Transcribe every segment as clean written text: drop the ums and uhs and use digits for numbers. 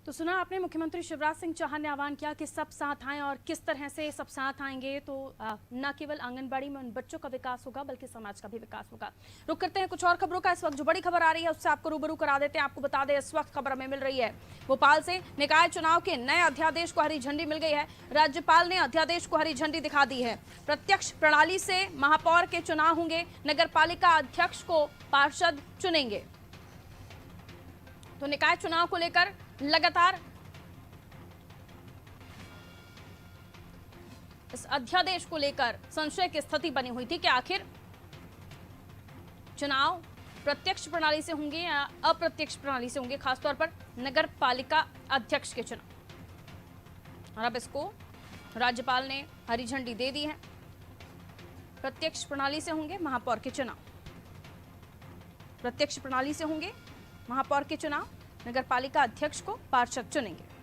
तो सुना आपने, मुख्यमंत्री शिवराज सिंह चौहान ने आह्वान किया कि सब साथ आएं, और किस तरह से सब साथ आएंगे तो न केवल आंगनबाड़ी में उन बच्चों का विकास होगा बल्कि समाज का भी विकास होगा। रुक करते हैं कुछ और खबरों का। इस वक्त जो बड़ी खबर आ रही है उससे आपको रूबरू करा देते हैं। आपको बता दें, इस वक्त खबर हमें मिल रही है भोपाल से। निकाय चुनाव के नए अध्यादेश को हरी झंडी मिल गई है। राज्यपाल ने अध्यादेश को हरी झंडी दिखा दी है। प्रत्यक्ष प्रणाली से महापौर के चुनाव होंगे। नगर पालिका अध्यक्ष को पार्षद चुनेंगे। तो निकाय चुनाव को लेकर लगातार इस अध्यादेश को लेकर संशय की स्थिति बनी हुई थी कि आखिर चुनाव प्रत्यक्ष प्रणाली से होंगे या अप्रत्यक्ष प्रणाली से होंगे, खासतौर पर नगर पालिका अध्यक्ष के चुनाव। और अब इसको राज्यपाल ने हरी झंडी दे दी है। प्रत्यक्ष प्रणाली से होंगे महापौर के चुनाव। प्रत्यक्ष प्रणाली से होंगे महापौर के चुनाव। नगर पालिका अध्यक्ष को पार्षद चुनेंगे।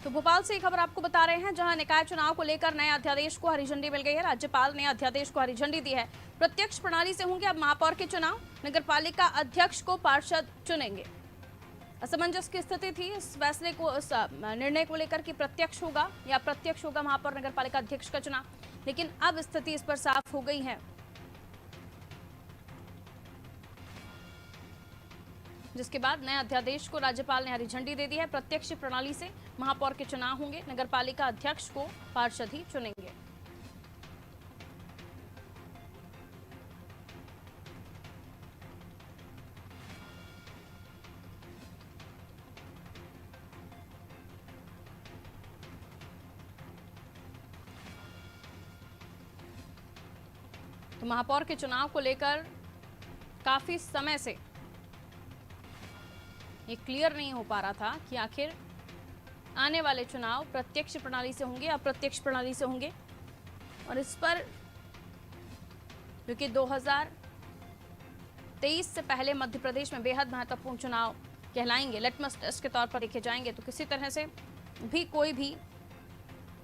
तो भोपाल से खबर आपको बता रहे हैं, जहां निकाय चुनाव को लेकर नए अध्यादेश को हरी झंडी मिल गई है। राज्यपाल ने अध्यादेश को हरी झंडी दी है। प्रत्यक्ष प्रणाली से होंगे अब महापौर के चुनाव। नगर पालिका अध्यक्ष को पार्षद चुनेंगे। असमंजस की स्थिति थी इस फैसले को, इस निर्णय को लेकर कि प्रत्यक्ष होगा या अप्रत्यक्ष होगा महापौर नगर पालिका अध्यक्ष का चुनाव, लेकिन अब स्थिति इस पर साफ हो गई है, जिसके बाद नए अध्यादेश को राज्यपाल ने हरी झंडी दे दी है। प्रत्यक्ष प्रणाली से महापौर के चुनाव होंगे। नगर पालिका अध्यक्ष को पार्षद ही चुनेंगे। तो महापौर के चुनाव को लेकर काफी समय से ये क्लियर नहीं हो पा रहा था कि आखिर आने वाले चुनाव प्रत्यक्ष प्रणाली से होंगे या अप्रत्यक्ष प्रणाली से होंगे। और इस पर क्योंकि 2023 से पहले मध्य प्रदेश में बेहद महत्वपूर्ण चुनाव कहलाएंगे, लिटमस टेस्ट के तौर पर देखे जाएंगे, तो किसी तरह से भी कोई भी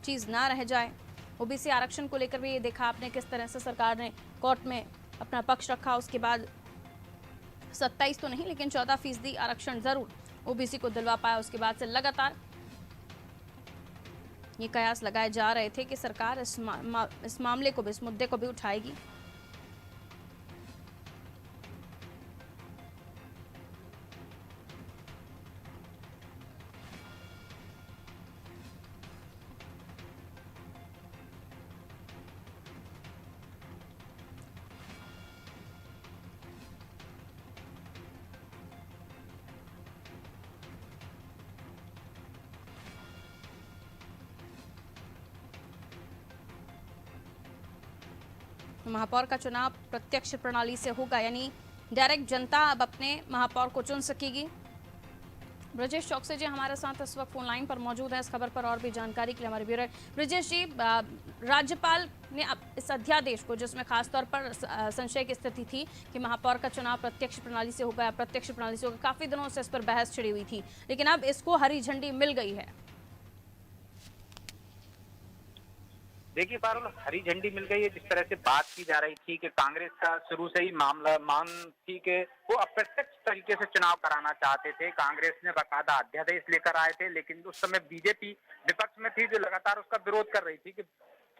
चीज ना रह जाए। ओबीसी आरक्षण को लेकर भी ये देखा आपने किस तरह से सरकार ने कोर्ट में अपना पक्ष रखा। उसके बाद 27 तो नहीं लेकिन 14% आरक्षण जरूर ओबीसी को दिलवा पाया। उसके बाद से लगातार ये कयास लगाए जा रहे थे कि सरकार इस मामले को भी, इस मुद्दे को भी उठाएगी। महापौर का चुनाव प्रत्यक्ष प्रणाली से होगा, यानी डायरेक्ट जनता अब अपने महापौर को चुन सकेगी। ब्रजेश चौकसे जी हमारे साथ इस वक्त फोन लाइन पर मौजूद है इस खबर पर और भी जानकारी के लिए हमारे ब्यूरो। ब्रजेश जी, राज्यपाल ने इस अध्यादेश को, जिसमें खासतौर पर संशय की स्थिति थी कि महापौर का चुनाव प्रत्यक्ष प्रणाली से होगा या अप्रत्यक्ष प्रणाली से होगा, काफी दिनों से इस पर बहस छिड़ी हुई थी, लेकिन अब इसको हरी झंडी मिल गई है। देखिए पारुल, हरी झंडी मिल गई है। जिस तरह से बात की जा रही थी कि कांग्रेस का शुरू से ही मामला मांग थी कि वो अप्रत्यक्ष तरीके से चुनाव कराना चाहते थे। कांग्रेस ने बाकायदा अध्यादेश लेकर आए थे, लेकिन उस समय बीजेपी विपक्ष में थी जो लगातार उसका विरोध कर रही थी कि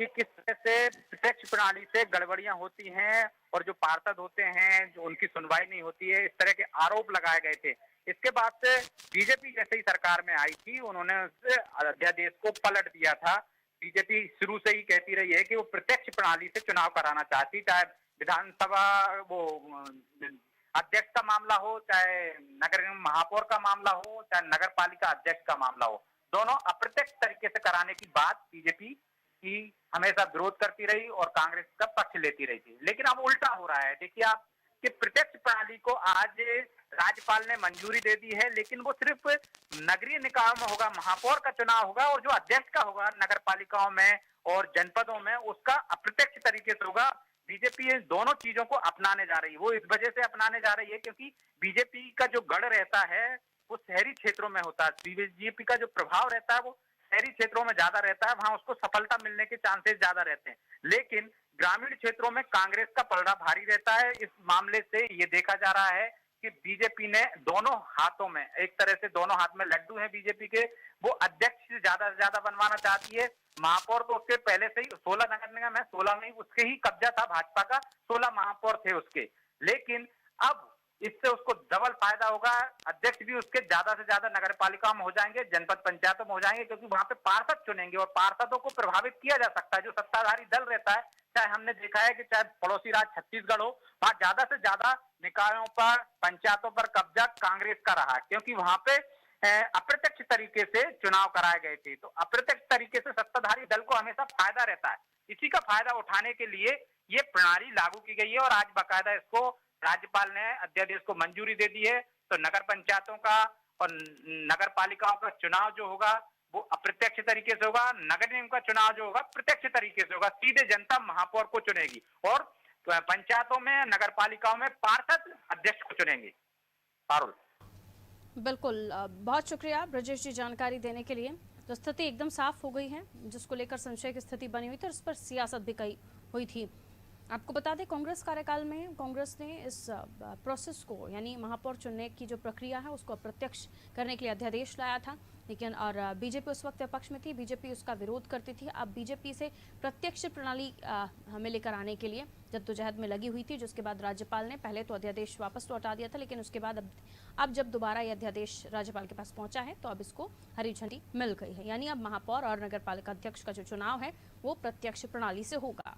किस तरह से प्रत्यक्ष प्रणाली से गड़बड़ियां होती हैं और जो पार्षद होते हैं जो उनकी सुनवाई नहीं होती है, इस तरह के आरोप लगाए गए थे। इसके बाद से बीजेपी जैसे ही सरकार में आई थी, उन्होंने उस अध्यादेश को पलट दिया था। बीजेपी शुरू से ही कहती रही है कि वो प्रत्यक्ष प्रणाली से चुनाव कराना चाहती, चाहे विधानसभा वो अध्यक्ष का मामला हो, चाहे नगर निगम महापौर का मामला हो, चाहे नगर पालिका अध्यक्ष का मामला हो, दोनों अप्रत्यक्ष तरीके से कराने की बात बीजेपी की हमेशा विरोध करती रही और कांग्रेस का पक्ष लेती रही थी। लेकिन अब उल्टा हो रहा है। देखिए आप, कि प्रत्यक्ष प्रणाली को आज राज्यपाल ने मंजूरी दे दी है, लेकिन वो सिर्फ नगरीय निकायों में होगा, महापौर का चुनाव होगा और जो अध्यक्ष का होगा नगर पालिकाओं में और जनपदों में उसका अप्रत्यक्ष तरीके से होगा। बीजेपी इन दोनों चीजों को अपनाने जा रही है। वो इस वजह से अपनाने जा रही है क्योंकि बीजेपी का जो गढ़ रहता है वो शहरी क्षेत्रों में होता है। बीजेपी का जो प्रभाव रहता है वो शहरी क्षेत्रों में ज्यादा रहता है, वहां उसको सफलता मिलने के चांसेस ज्यादा रहते हैं। लेकिन ग्रामीण क्षेत्रों में कांग्रेस का पलड़ा भारी रहता है। इस मामले से ये देखा जा रहा है कि बीजेपी ने दोनों हाथों में, एक तरह से दोनों हाथ में लड्डू हैं बीजेपी के, वो अध्यक्ष से ज्यादा बनवाना चाहती है। महापौर तो उसके पहले से ही 16 नगर निगम है, 16 में उसके ही कब्जा था भाजपा का, 16 महापौर थे उसके। लेकिन अब इससे उसको डबल फायदा होगा। अध्यक्ष भी उसके ज्यादा से ज्यादा नगर पालिका में हो जाएंगे, जनपद पंचायतों में हो जाएंगे, क्योंकि वहां पे पार्षद चुनेंगे और पार्षदों को प्रभावित किया जा सकता है। जो सत्ताधारी दल रहता है, चाहे हमने देखा है कि चाहे पड़ोसी राज्य छत्तीसगढ़ हो, वहां ज्यादा से ज्यादा निकायों पर, पंचायतों पर कब्जा कांग्रेस का रहा, क्योंकि वहां पे अप्रत्यक्ष तरीके से चुनाव कराए गए थे। तो अप्रत्यक्ष तरीके से सत्ताधारी दल को हमेशा फायदा रहता है। इसी का फायदा उठाने के लिए ये प्रणाली लागू की गई है और आज बाकायदा इसको राज्यपाल ने अध्यादेश को मंजूरी दे दी है। तो नगर पंचायतों का और नगर पालिकाओं का चुनाव जो होगा वो अप्रत्यक्ष तरीके से होगा, नगर निगम का चुनाव जो होगा प्रत्यक्ष तरीके से होगा। सीधे जनता महापौर को चुनेगी और पंचायतों में, नगर पालिकाओं में पार्षद अध्यक्ष को चुनेंगे। पारुल। बिल्कुल, बहुत शुक्रिया ब्रजेश जी जानकारी देने के लिए। तो स्थिति एकदम साफ हो गई है, जिसको लेकर संशय की स्थिति बनी हुई थी और इस पर सियासत भी कही हुई थी। आपको बता दें, कांग्रेस कार्यकाल में कांग्रेस ने इस प्रोसेस को, यानी महापौर चुनने की जो प्रक्रिया है उसको अप्रत्यक्ष करने के लिए अध्यादेश लाया था, लेकिन और बीजेपी उस वक्त विपक्ष में थी, बीजेपी उसका विरोध करती थी। अब बीजेपी से प्रत्यक्ष प्रणाली हमें लेकर आने के लिए जद्दोजहद में लगी हुई थी, जिसके बाद राज्यपाल ने पहले तो अध्यादेश वापस लौटा दिया था, लेकिन उसके बाद अब जब दोबारा ये अध्यादेश राज्यपाल के पास पहुंचा है तो अब इसको हरी झंडी मिल गई है। यानी अब महापौर और नगर पालिका अध्यक्ष का जो चुनाव है वो प्रत्यक्ष प्रणाली से होगा।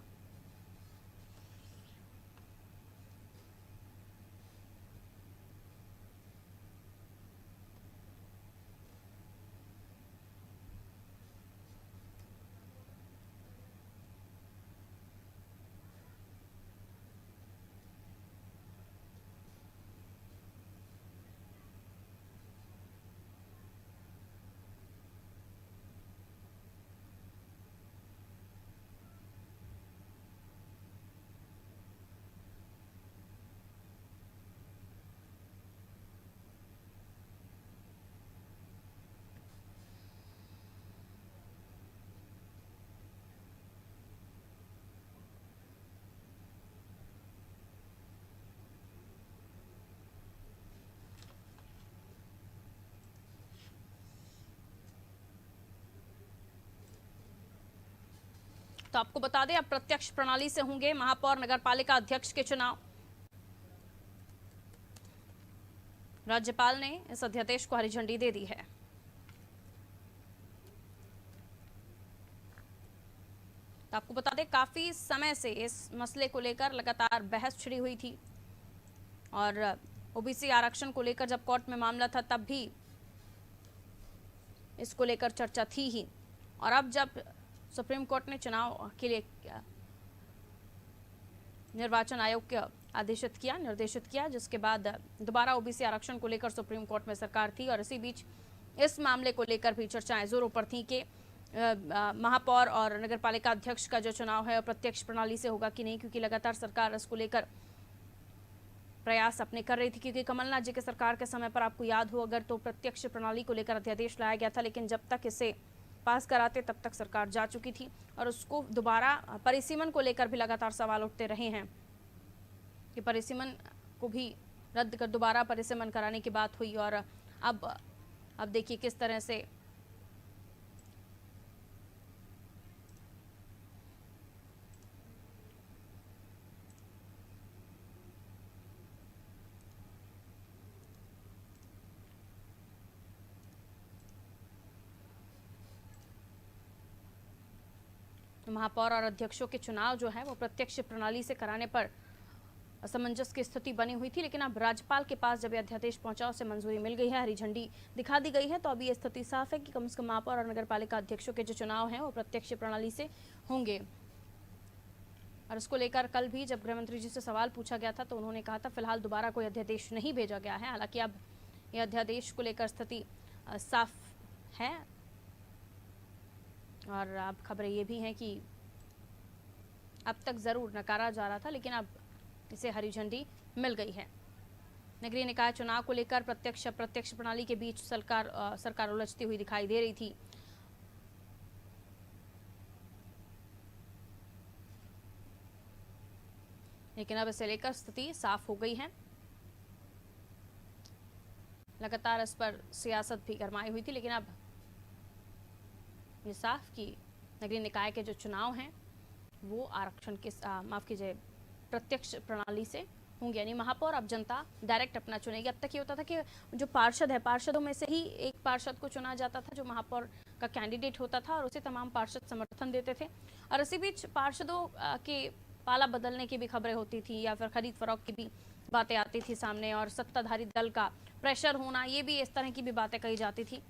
तो आपको बता दें, अब प्रत्यक्ष प्रणाली से होंगे महापौर नगर पालिका अध्यक्ष के चुनाव। राज्यपाल ने इस अध्यादेश को हरी झंडी दे दी है। तो आपको बता दें, काफी समय से इस मसले को लेकर लगातार बहस छिड़ी हुई थी और ओबीसी आरक्षण को लेकर जब कोर्ट में मामला था तब भी इसको लेकर चर्चा थी ही। और अब जब सुप्रीम कोर्ट ने चुनाव के लिए निर्वाचन आयोग को निर्देशित किया, जिसके बाद दोबारा ओबीसी आरक्षण को लेकर सुप्रीम कोर्ट में सरकार थी और इसी बीच इस मामले को लेकर भी चर्चाएं जोरों पर थी कि महापौर और नगरपालिका अध्यक्ष का जो चुनाव है प्रत्यक्ष प्रणाली से होगा कि नहीं, क्योंकि लगातार सरकार इसको लेकर प्रयास अपने कर रही थी। क्योंकि कमलनाथ जी के सरकार के समय पर आपको याद हो अगर, तो प्रत्यक्ष प्रणाली को लेकर अध्यादेश लाया गया था, लेकिन जब तक इसे पास कराते तब तक सरकार जा चुकी थी और उसको दोबारा परिसीमन को लेकर भी लगातार सवाल उठते रहे हैं कि परिसीमन को भी रद्द कर दोबारा परिसीमन कराने की बात हुई। और अब देखिए किस तरह से महापौर और अध्यक्षों के चुनाव जो है वो प्रत्यक्ष प्रणाली से कराने पर असमंजस की स्थिति बनी हुई थी, लेकिन अब राज्यपाल के पास जब अध्यादेश पहुंचा उसे मंजूरी मिल गई है, हरी झंडी दिखा दी गई है। तो अभी ये स्थिति साफ है कि कम से कम महापौर और नगरपालिका अध्यक्षों के जो चुनाव हैं वो प्रत्यक्ष प्रणाली से होंगे। और इसको लेकर कल भी जब गृह मंत्री जी से सवाल पूछा गया था तो उन्होंने कहा था फिलहाल दोबारा कोई अध्यादेश नहीं भेजा गया है। हालांकि अब यह अध्यादेश को लेकर स्थिति साफ है और अब खबरें ये भी हैं कि अब तक जरूर नकारा जा रहा था लेकिन अब इसे हरी झंडी मिल गई है। नगरीय निकाय चुनाव को लेकर प्रत्यक्ष अप्रत्यक्ष प्रणाली के बीच सरकार उलझती हुई दिखाई दे रही थी। लेकिन अब इसे लेकर स्थिति साफ हो गई है। लगातार इस पर सियासत भी गरमाई हुई थी लेकिन अब ये साफ कि नगरीय निकाय के जो चुनाव हैं वो आरक्षण के माफ कीजिए प्रत्यक्ष प्रणाली से होंगे, यानी महापौर अब जनता डायरेक्ट अपना चुनेगी। अब तक ये होता था कि जो पार्षद है, पार्षदों में से ही एक पार्षद को चुना जाता था जो महापौर का कैंडिडेट होता था और उसे तमाम पार्षद समर्थन देते थे। और इसी बीच पार्षदों के पाला बदलने की भी खबरें होती थी या फिर खरीद फरोख्त की भी बातें आती थी सामने और सत्ताधारी दल का प्रेशर होना, ये भी इस तरह की भी बातें कही जाती थी।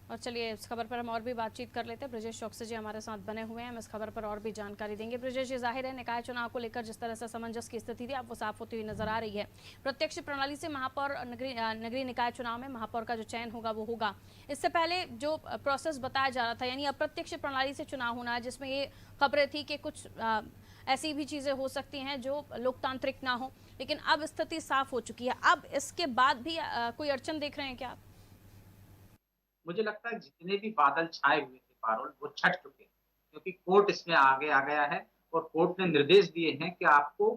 और चलिए इस खबर पर हम और भी बातचीत कर लेते हैं। ब्रजेश चौकसी जी हमारे साथ बने हुए हैं, हम इस खबर पर और भी जानकारी देंगे। ब्रजेश जी, जाहिर है निकाय चुनाव को लेकर जिस तरह से असमंजस की स्थिति थी अब वो साफ होती हुई नजर आ रही है। प्रत्यक्ष प्रणाली से महापौर नगरीय निकाय चुनाव में महापौर का जो चयन होगा वो होगा। इससे पहले जो प्रोसेस बताया जा रहा था यानी अप्रत्यक्ष प्रणाली से चुनाव होना, जिसमें ये खबरें थी कि कुछ ऐसी भी चीजें हो सकती हैं जो लोकतांत्रिक ना हो, लेकिन अब स्थिति साफ हो चुकी है। अब इसके बाद भी कोई अड़चन देख रहे हैं क्या आप? मुझे लगता है जितने भी बादल छाए हुए थे पारुल, वो छट चुके हैं क्योंकि कोर्ट इसमें आगे आ गया है और कोर्ट ने निर्देश दिए हैं कि आपको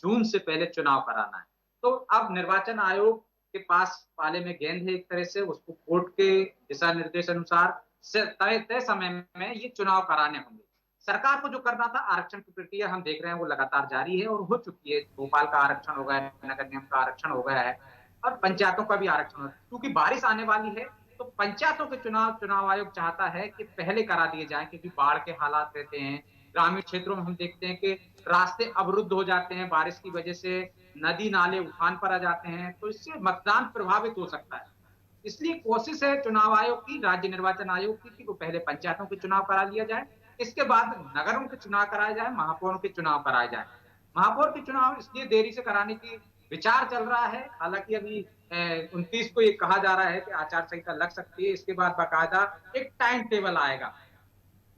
जून से पहले चुनाव कराना है। तो अब निर्वाचन आयोग के पास पाले में गेंद है, एक तरह से उसको कोर्ट के दिशा निर्देश अनुसार तय समय में ये चुनाव कराने होंगे। सरकार को जो करना था, आरक्षण की प्रक्रिया हम देख रहे हैं वो लगातार जारी है और हो चुकी है। भोपाल का आरक्षण हो गया है, नगर निगम का आरक्षण हो गया है और पंचायतों का भी आरक्षण हो। क्योंकि बारिश आने वाली है तो पंचायतों के चुनाव आयोग चाहता है कि पहले करा दिए जाएं क्योंकि बाढ़ के हालात रहते हैं। ग्रामीण क्षेत्रों में हम देखते हैं कि रास्ते अवरुद्ध हो जाते हैं, बारिश की वजह से नदी नाले उफान पर आ जाते हैं, तो इससे मतदान प्रभावित हो सकता है। इसलिए कोशिश है चुनाव आयोग की, राज्य निर्वाचन आयोग की, कि वो पहले पंचायतों के चुनाव करा लिया जाए, इसके बाद नगरों के चुनाव कराए जाए, महापौरों के चुनाव कराए जाए। महापौर के चुनाव इसलिए देरी से कराने की विचार चल रहा है, हालांकि अभी 29 को ये कहा जा रहा है कि आचार संहिता लग सकती है। इसके बाद बाकायदा एक टाइम टेबल आएगा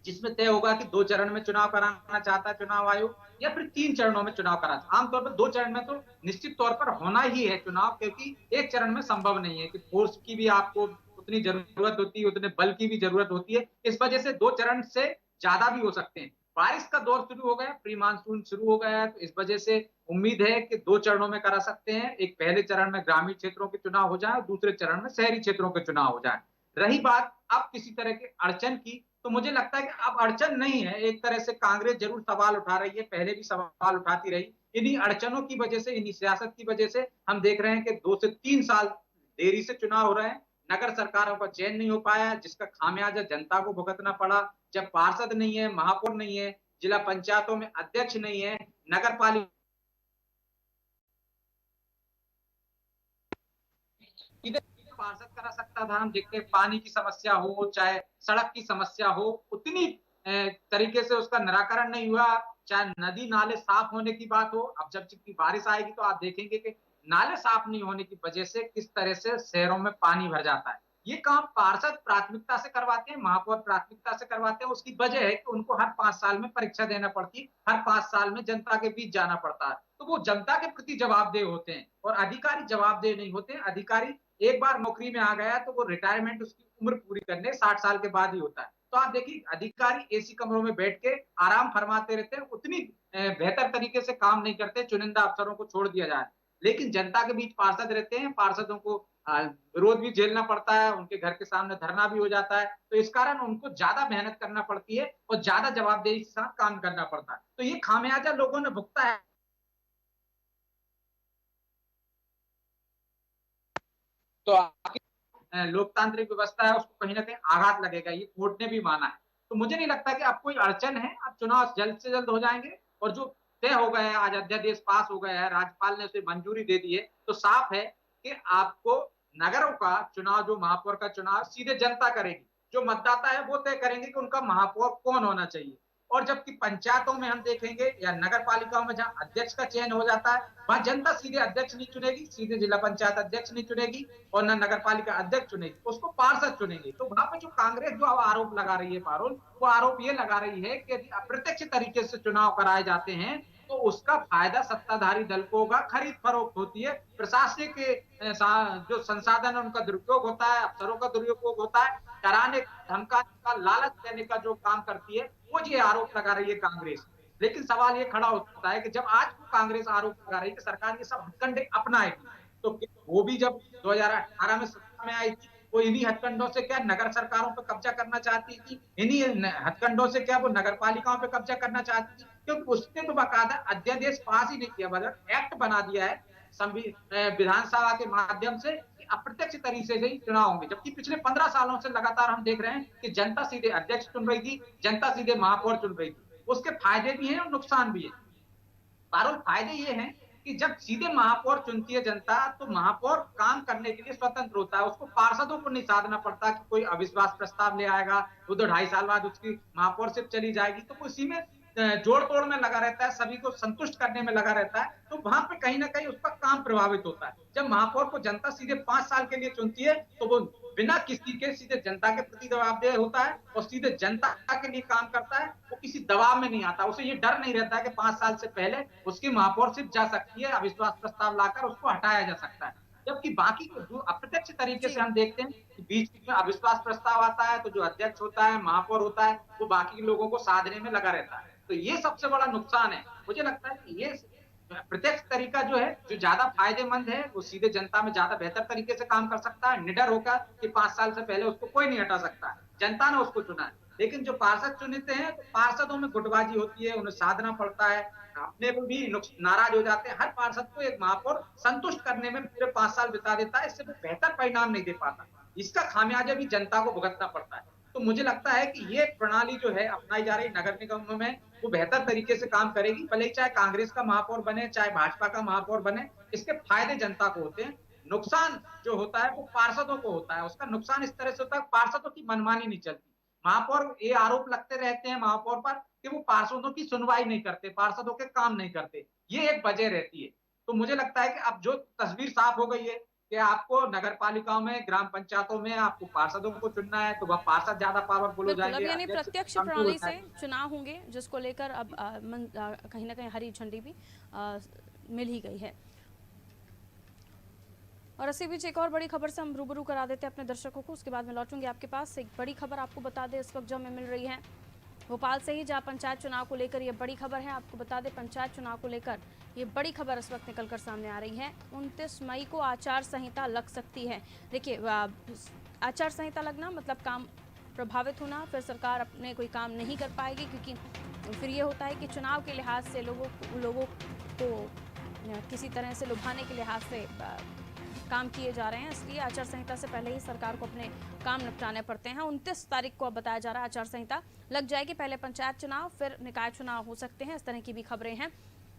जिसमें तय होगा कि 2 चरण में चुनाव कराना चाहता है चुनाव आयोग या फिर 3 चरणों में चुनाव कराना। आमतौर पर 2 चरण में तो निश्चित तौर पर होना ही है चुनाव, क्योंकि एक चरण में संभव नहीं है कि फोर्स की भी आपको उतनी जरूरत होती है, उतने बल की भी जरूरत होती है। इस वजह से 2 चरण से ज्यादा भी हो सकते हैं। बारिश का दौर शुरू हो गया, प्री मानसून शुरू हो गया है, तो इस वजह से उम्मीद है कि 2 चरणों में करा सकते हैं। एक पहले चरण में ग्रामीण क्षेत्रों के चुनाव हो जाए और दूसरे चरण में शहरी क्षेत्रों के चुनाव हो जाए। रही बात अब किसी तरह की अड़चन की, तो मुझे लगता है कि अब अड़चन नहीं है। एक तरह से कांग्रेस जरूर सवाल उठा रही है, पहले भी सवाल उठाती रही। इन्हीं अड़चनों की वजह से, इन्हीं सियासत की वजह से हम देख रहे हैं कि 2 से 3 साल देरी से चुनाव हो रहे हैं। नगर सरकारों का चयन नहीं हो पाया, जिसका खामियाजा जनता को भुगतना पड़ा। जब पार्षद नहीं है, महापौर नहीं है, जिला पंचायतों में अध्यक्ष नहीं है, नगर पालिका पार्षद करा सकता था। हम देखते हैं पानी की समस्या हो, चाहे सड़क की समस्या हो, उतनी तरीके से उसका निराकरण नहीं हुआ। चाहे नदी नाले साफ होने की बात हो, अब जब जितनी बारिश आएगी तो आप देखेंगे कि नाले साफ नहीं होने की वजह से किस तरह से शहरों में पानी भर जाता है। ये काम पार्षद प्राथमिकता से करवाते हैं, महापौर प्राथमिकता से करवाते हैं। उसकी वजह है कि उनको हर 5 साल में परीक्षा देना पड़ती है, हर 5 साल में जनता के बीच जाना पड़ता है, तो वो जनता के प्रति जवाबदेह होते हैं और अधिकारी जवाबदेह नहीं होते। अधिकारी एक बार नौकरी में आ गया तो वो रिटायरमेंट उसकी उम्र पूरी करने 60 साल के बाद ही होता है। तो आप देखिए अधिकारी एसी कमरों में बैठ के आराम फरमाते रहते हैं, उतनी बेहतर तरीके से काम नहीं करते। चुनिंदा अफसरों को छोड़ दिया जाए, लेकिन जनता के बीच पार्षद रहते हैं, पार्षदों को विरोध भी झेलना पड़ता है, उनके घर के सामने धरना भी हो जाता है, तो इस कारण उनको ज्यादा मेहनत करना पड़ती है और ज्यादा जवाबदेही के साथ काम करना पड़ता है। तो ये खामियाजा लोगों ने भुगता है। तो लोकतांत्रिक व्यवस्था है उसको कहीं ना कहीं आघात लगेगा, ये कोर्ट ने भी माना है। तो मुझे नहीं लगता कि अब कोई अड़चन है, अब चुनाव जल्द से जल्द हो जाएंगे और जो तय हो गया है, आज अध्यादेश पास हो गया है, राज्यपाल ने उसे मंजूरी दे दी है, तो साफ है कि आपको नगरों का चुनाव, जो महापौर का चुनाव सीधे जनता करेगी। जो मतदाता है वो तय करेंगे कि उनका महापौर कौन होना चाहिए। और जबकि पंचायतों में हम देखेंगे या नगर पालिकाओं में जहां अध्यक्ष का चयन हो जाता है, वहां जनता सीधे अध्यक्ष नहीं चुनेगी, सीधे जिला पंचायत अध्यक्ष नहीं चुनेगी और न नगर पालिका अध्यक्ष चुनेगी, उसको पार्षद चुनेंगे। तो वहां पे जो कांग्रेस जो आरोप लगा रही है पारुल, वो आरोप ये लगा रही है कि यदि अप्रत्यक्ष तरीके से चुनाव कराए जाते हैं तो उसका फायदा सत्ताधारी दल को होगा, खरीद फरोख्त होती है, प्रशासनिक जो संसाधन है उनका दुरुपयोग होता है, अफसरों का दुरुपयोग होता है, डराने धमकाने का, लालच देने का जो काम करती है, वो ये आरोप लगा रही है कांग्रेस। लेकिन सवाल ये खड़ा होता है कि जब आज को कांग्रेस आरोप लगा रही है कि सरकार ये सब हथकंडे अपनाएगी, तो वो भी जब 2018 में सत्ता में आई थी, वो इन्हीं हथकंडों से क्या नगर सरकारों पर कब्जा करना चाहती थी, इन्हीं हथकंडों से क्या वो नगर पालिकाओं पर कब्जा करना चाहती थी, क्योंकि उसने तो बाकायदा अध्यादेश पास ही नहीं किया, बल्कि एक्ट बना दिया है विधानसभा के माध्यम से कि अप्रत्यक्ष तरीके से ही चुनाव होंगे। जबकि पिछले 15 सालों से लगातार हम देख रहे हैं कि जनता सीधे अध्यक्ष चुन रही थी, जनता सीधे महापौर चुन रही थी। उसके फायदे भी हैं और नुकसान भी है। पारुल, फायदे ये हैं कि जब सीधे महापौर चुनती है जनता, तो महापौर काम करने के लिए स्वतंत्र होता है, उसको पार्षदों को नहीं साधना पड़ता कि कोई अविश्वास प्रस्ताव ले आएगा, वो तो 2.5 साल बाद उसकी महापौरशिप चली जाएगी, तो उसी में जोड़ तोड़ में लगा रहता है, सभी को संतुष्ट करने में लगा रहता है। तो वहां पे कहीं ना कहीं उसका काम प्रभावित होता है। जब महापौर को जनता सीधे 5 साल के लिए चुनती है, तो वो बिना किसी के सीधे जनता के प्रति जवाबदेह होता है और सीधे जनता के लिए काम करता है। वो किसी दबाव में नहीं आता, उसे ये डर नहीं रहता है कि 5 साल से पहले उसकी महापौरशिप जा सकती है, अविश्वास प्रस्ताव लाकर उसको हटाया जा सकता है। जबकि बाकी जो अप्रत्यक्ष तरीके जी से हम देखते हैं कि बीच में अविश्वास प्रस्ताव आता है, तो जो अध्यक्ष होता है, महापौर होता है, वो बाकी लोगों को साधने में लगा रहता है। तो ये सबसे बड़ा नुकसान है। मुझे लगता है कि ये प्रत्यक्ष तरीका जो है, जो ज्यादा फायदेमंद है, वो सीधे जनता में ज्यादा बेहतर तरीके से काम कर सकता है, निडर होकर कि 5 साल से पहले उसको कोई नहीं हटा सकता, जनता ने उसको चुना है। लेकिन जो पार्षद चुनते हैं, तो पार्षदों में गुटबाजी होती है, उन्हें साधना पड़ता है, अपने को भी नाराज हो जाते हैं। हर पार्षद को एक महापौर संतुष्ट करने में पूरे 5 साल बिता देता है, इससे वो बेहतर परिणाम नहीं दे पाता। इसका खामियाजा भी जनता को भुगतना पड़ता है। तो मुझे लगता है कि ये प्रणाली जो है अपनाई जा रही नगर निगमों में, वो बेहतर तरीके से काम करेगी, भले ही चाहे कांग्रेस का महापौर बने, चाहे भाजपा का महापौर बने, इसके फायदे जनता को होते हैं। नुकसान जो होता है वो पार्षदों को होता है। उसका नुकसान इस तरह से होता है, पार्षदों की मनमानी नहीं चलती। महापौर ये आरोप लगते रहते हैं महापौर पर कि वो पार्षदों की सुनवाई नहीं करते, पार्षदों के काम नहीं करते, ये एक वजह रहती है। तो मुझे लगता है कि अब जो तस्वीर साफ हो गई है कि आपको नगर पालिकाओं में, ग्राम पंचायतों में आपको पार्षदों को चुनना है, तो वह पार्षद ज्यादा पावरफुल हो बिल्कुल, अब जाएंगे, यानी अध्यक्ष प्रत्यक्ष कमजोर हो प्रणाली से जाएंगे। चुनाव होंगे, जिसको लेकर अब कहीं ना कहीं हरी झंडी भी मिल ही गई है। और इसी बीच एक और बड़ी खबर से हम रूबरू करा देते हैं अपने दर्शकों को, उसके बाद मैं लौटूंगी आपके पास। एक बड़ी खबर आपको बता दें इस वक्त जो हमें मिल रही है भोपाल से ही, जहां पंचायत चुनाव को लेकर ये बड़ी खबर है। आपको बता दें पंचायत चुनाव को लेकर ये बड़ी खबर इस वक्त निकलकर सामने आ रही है। 29 मई को आचार संहिता लग सकती है। देखिए, आचार संहिता लगना मतलब काम प्रभावित होना, फिर सरकार अपने कोई काम नहीं कर पाएगी, क्योंकि फिर ये होता है कि चुनाव के लिहाज से लोगों को किसी तरह से लुभाने के लिहाज से काम किए जा रहे हैं, इसलिए आचार संहिता से पहले ही सरकार को अपने काम निपटाने पड़ते हैं। 29 तारीख को अब बताया जा रहा है आचार संहिता लग जाएगी, पहले पंचायत चुनाव फिर निकाय चुनाव हो सकते हैं, इस तरह की भी खबरें हैं।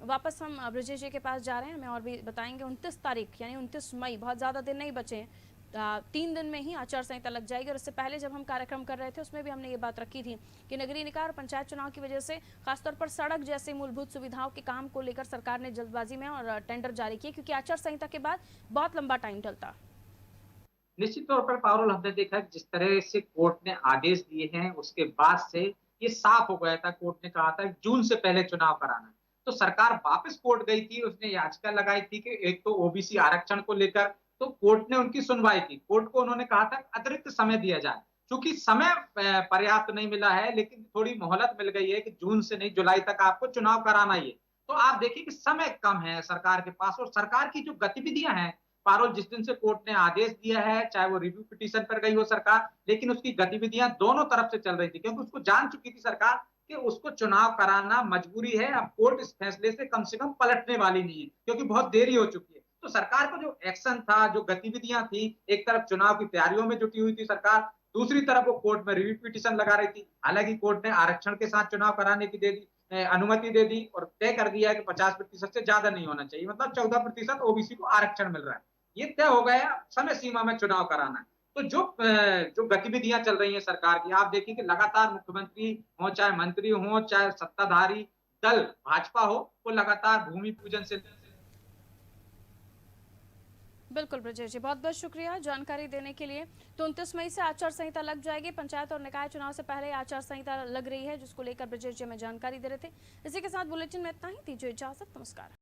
वापस हम ब्रजेश जी के पास जा रहे हैं, हमें और भी बताएंगे। 29 तारीख यानी 29 मई, बहुत ज़्यादा दिन नहीं बचे हैं, 3 दिन में ही आचार संहिता लग जाएगी। और इससे पहले जब हम कार्यक्रम कर रहे थे उसमें भी हमने ये बात रखी थी कि नगरीय निकाय और पंचायत चुनाव की वजह से खासतौर पर सड़क जैसे मूलभूत सुविधाओं के काम को लेकर सरकार ने जल्दबाजी में और टेंडर जारी किए, क्योंकि आचार संहिता के बाद बहुत लंबा टाइम डलता। निश्चित तौर पर पारुल, हमने देखा जिस तरह से कोर्ट ने आदेश दिए हैं, उसके बाद से ये साफ हो गया था। कोर्ट ने कहा था जून से पहले चुनाव कराना है, तो सरकार वापस कोर्ट गई थी, उसने याचिका लगाई थी कि एक तो ओबीसी आरक्षण को लेकर, तो कोर्ट ने उनकी सुनवाई की। कोर्ट को उन्होंने कहा था अतिरिक्त समय दिया जाए, क्योंकि समय पर्याप्त नहीं मिला है, लेकिन थोड़ी मोहलत मिल गई है कि जून से नहीं जुलाई तक आपको चुनाव कराना ही है। तो आप देखिए कि समय कम है सरकार के पास, और सरकार की जो गतिविधियां हैं पारुल, जिस दिन से कोर्ट ने आदेश दिया है, चाहे वो रिव्यू पिटीशन पर गई हो सरकार, लेकिन उसकी गतिविधियां दोनों तरफ से चल रही थी, क्योंकि उसको जान चुकी थी सरकार कि उसको चुनाव कराना मजबूरी है। अब कोर्ट इस फैसले से कम पलटने वाली नहीं है, क्योंकि बहुत देरी हो चुकी है। तो सरकार का जो एक्शन था, जो गतिविधियां थी, एक तरफ चुनाव की तैयारियों में जुटी हुई थी सरकार, दूसरी तरफ वो कोर्ट में रिव्यू पिटीशन लगा रही थी। हालांकि कोर्ट ने आरक्षण के साथ चुनाव कराने की अनुमति दे दी और तय कर दिया है कि 50% से ज्यादा नहीं होना चाहिए, मतलब 14% ओबीसी को आरक्षण मिल रहा है। ये तय हो गया समय सीमा में चुनाव कराना है। तो जो गतिविधियां चल रही हैं सरकार की, आप देखिए कि लगातार मुख्यमंत्री हो, चाहे मंत्री हो, चाहे सत्ताधारी दल भाजपा हो, वो लगातार भूमि पूजन से बिल्कुल ब्रजेश जी, बहुत बहुत शुक्रिया जानकारी देने के लिए। तो 29 मई से आचार संहिता लग जाएगी। पंचायत और निकाय चुनाव से पहले आचार संहिता लग रही है, जिसको लेकर ब्रजेश जी हमें जानकारी दे रहे थे। इसी के साथ बुलेटिन में इतना ही। दीजिए इजाजत, नमस्कार।